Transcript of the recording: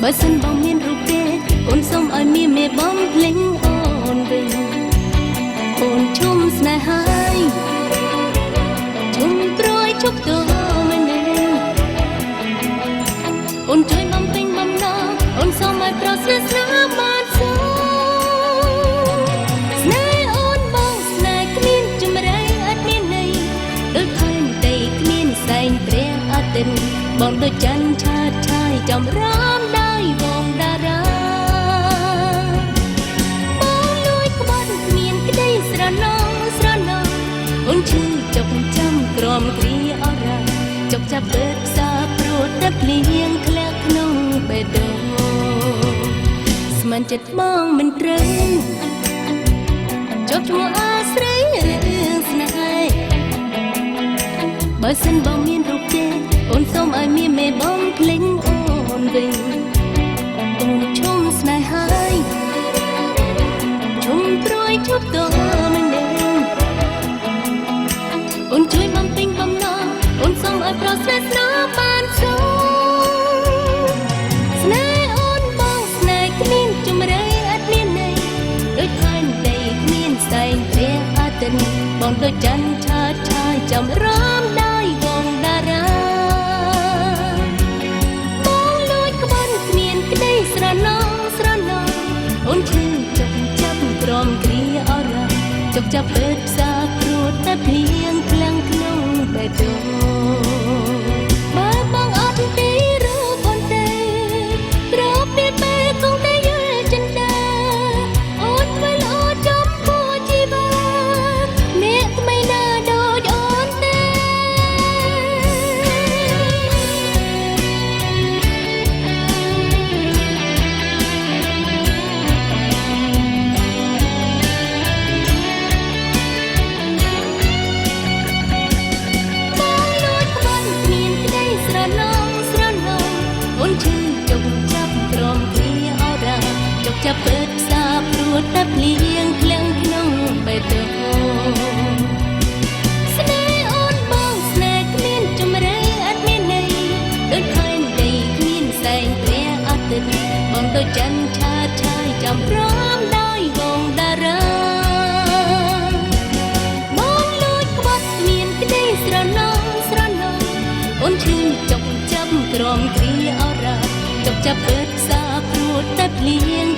បើសិនបងមានរូបទេអូនសូមឲ្យមានមេបងភ្លេងអូនវិញអូនជុំស្នេហាជុំព្រួយជប់ទៅមិនមែនអូនជួយបំពេញបំណងអូនសូមឲ្យប្រស្នេហ៍ស្នេហ៍បានសូស្នេហ៍អូនបងស្នេហ៍គ្មានចម្រៃអត់មានន័យដូចផែនដីគ្មានសែងព្រះអាទិត្យបងដូចច័ន្ទឆើតឆាយចំរំដោយវងតារាបងលួចក្បត់គ្មានក្តីស្រណងអូនឈឺចុកចាំក្រំគ្រាអរ៉ាចុកចាប់ពេកផ្សារព្រួតតែភ្លៀងធ្លាក់ក្នុងបេះដូងស្មានចិត្តបងមិនត្រូវចុកឈ្មោះអាស្រីរឿងស្នេហ៍បើសិនបងមានរូបទេអូនសូមឲ្យមានមេបងភ្លេងអូនវិញអូនឈុំស្នេហាឈុំព្រួយជប់តមិនដឹងអូនជួយបំពេញបំណងអូនសូមឲ្យប្រស្នេហ៍ស្នេហ៍បានសូស្នេហ៍អូនបងស្នេហ៍គ្មានចម្រៃអត់មានន័យដូចផែនដីគ្មានសែងព្រះអាទិត្យបងដូចច័ន្ទឆើតឆាយចំរំដោយវងតារាបងលួចក្បត់គ្មានក្តីស្រណងអូនឈឺចុកចាប់ក្រំគ្រាអរ៉ាចុកចាប់ពេកផ្សារព្រួតតែភ្លៀងខ្លាំងក្នុងបេះដូងបើបងអត់ទីរូបអូនទេក្របពីពេលគង់តែយល់ចិនដាអូនធ្វើល្អចំពោះជីវិតអ្នកថ្មីណាដូចអូនទេអូនឈឺចុកចាប់ក្រំគ្រាអរ៉ាចុកចាប់ពេកផ្សារព្រួតតែភ្លៀងខ្លាំងក្នុងបេះដូងស្នេហ៍អូនបងស្នេហ៍គ្មានចម្រៃអត់មានន័យដូចផែនដីគ្មានសែងព្រះអាទិត្យបងដូចច័ន្ទឆើតឆាយចំរំដោយវងតារាបងលួចក្បត់មានក្តីស្រណងអូនឈឺចុកចាប់ក្រំគ្រាអរ៉ាចុកចាប់ពេកផ្សារព្រួតតែភ្លៀង